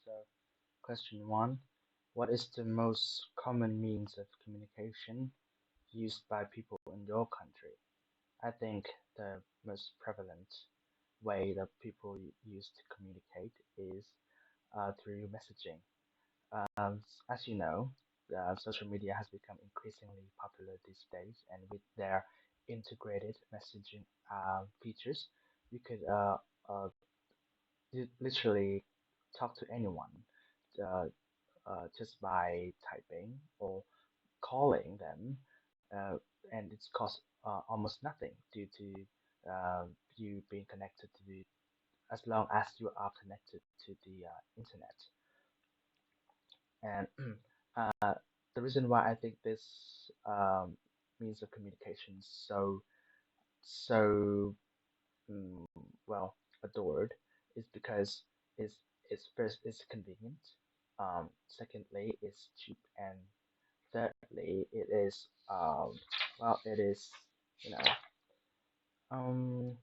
So, question one, what is the most common means of communication used by people in your country? I think the most prevalent way that people use to communicate is through messaging. As you know, social media has become increasingly popular these days, and with their integrated messaging features, you could uh, literally talk to anyone uh, just by typing or calling them, uh, and it's cost almost nothing due to you being connected to the as long as you are connected to the internet. And uh, the reason why I think this means of communication is so mm, well adored is because it's it's first it's convenient. Secondly, it's cheap, and thirdly, it is it is you know um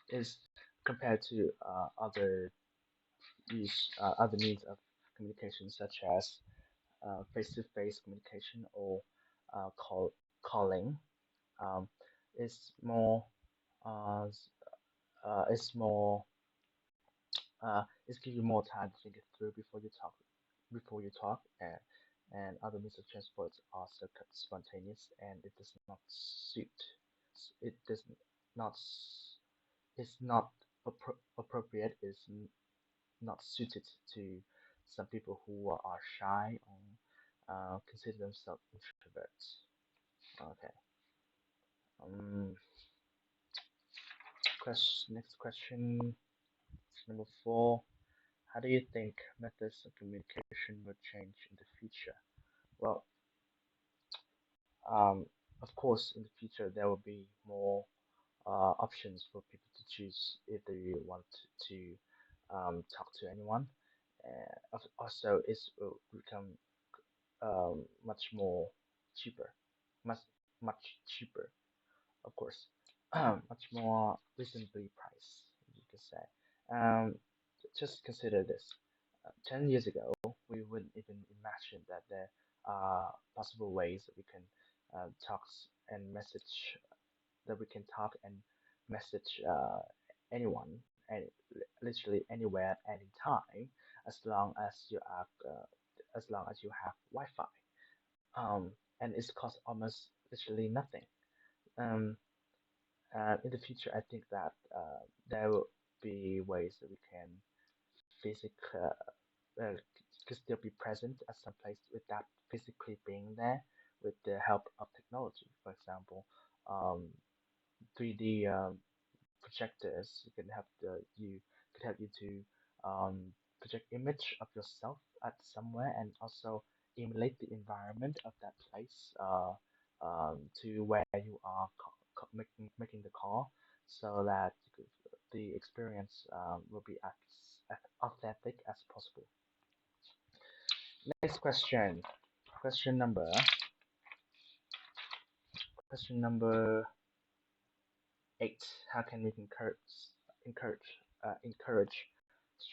is compared to other means of communication such as face-to-face communication or calling. Um, is more uh, s- is more it's give you more time to think it through before you talk, and other means of transport are so spontaneous, and it does not suit it does not s- it's not appropriate, not suited to some people who are shy or consider themselves introverts. Okay. Um. Next question, number four. How do you think methods of communication will change in the future? Well, um, of course, in the future there will be more options for people to choose if they want to talk to anyone. Also, it will become much more cheaper, much much cheaper, of course, much more reasonably priced, you could say. Um, just consider this. 10 years ago, we wouldn't even imagine that there are possible ways that we can talk and message, that we can talk and message anyone, and literally anywhere, anytime, as long as you have Wi-Fi. And it's cost almost literally nothing. Um, in the future, I think that there will be ways that we can physic could still be present at some place without physically being there with the help of technology. For example, um, 3D projectors you can help you to project image of yourself at somewhere, and also emulate the environment of that place to where you are making the call, so that the experience will be as authentic as possible. Next question. Question number question number 8. How can we encourage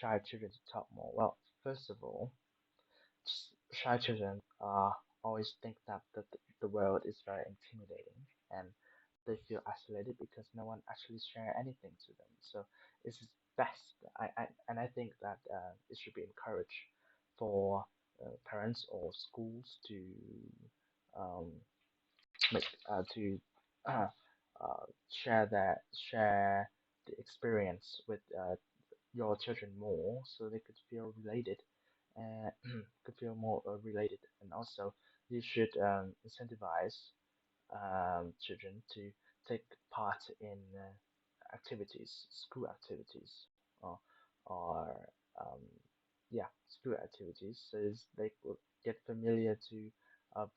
shy children to talk more? Well, first of all, shy children always think that the world is very intimidating, and they feel isolated because no one actually share anything to them. So it's best. I think that it should be encouraged for parents or schools to um, make to uh, share the experience with your children more, so they could feel related, and could feel more related. And also, you should incentivize children to take part in school activities, or or um, yeah, school activities, so they will get familiar to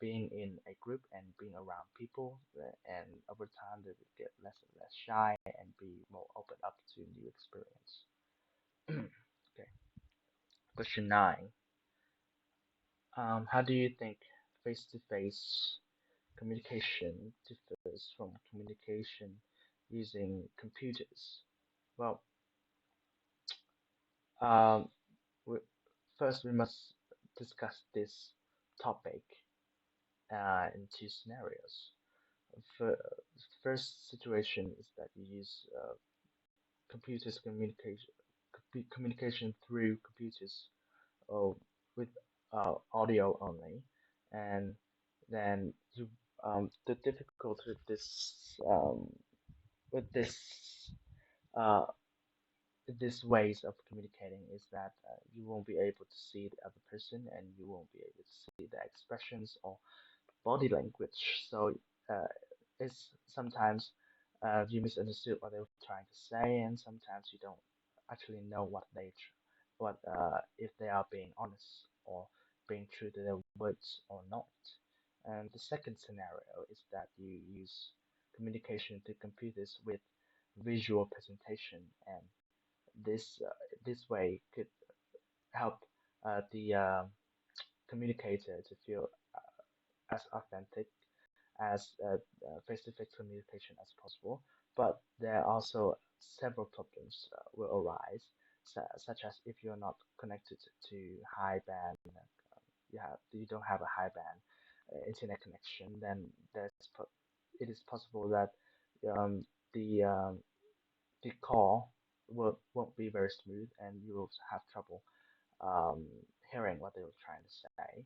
being in a group and being around people, and over time they will get less and less shy and be more open up to new experience. Okay, question 9. How do you think face-to-face communication differs from communication using computers? Well, um, first we must discuss this topic in two scenarios. First situation is that you use computers communication through computers uh, with audio only, and then the difficulty with uh, this ways of communicating is that you won't be able to see the other person and you won't be able to see their expressions or body language. So uh, it's sometimes you misunderstood what they were trying to say, and sometimes you don't actually know what if they are being honest or being true to their words or not. And the second scenario is that you use communication through computers with visual presentation, and this way could help the communicator to feel as authentic as face-to-face communication as possible. But there are also several problems will arise, such as if you're not connected to high band, you don't have a high band internet connection, then it is possible that um, the the call won't be very smooth and you will have trouble um, hearing what they were trying to say.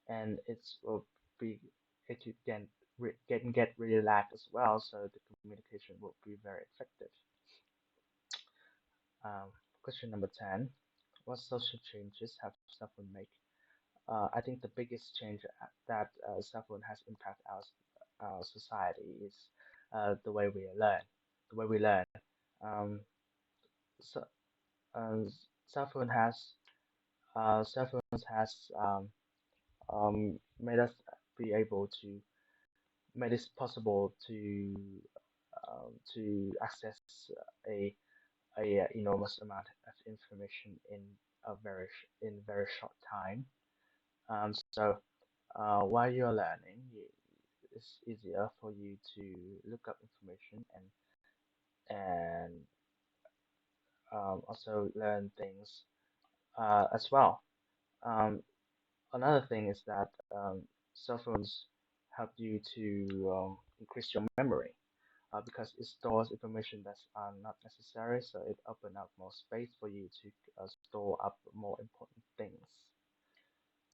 And it's will be it can get really lag as well, so the communication will be very effective. Um, Question number 10. What social changes have cell phone make? I think the biggest change that cell phone has impacted our society is the way we learn. The way we learn. Um, so, uh, cell phone has cell phones has made us be able to made it possible to access a enormous amount of information in in very short time. So while you're learning, it's easier for you to look up information and also learn things as well. Um, Another thing is that cell phones help you to increase your memory because it stores information that's not necessary, so it opens up more space for you to store up more important things.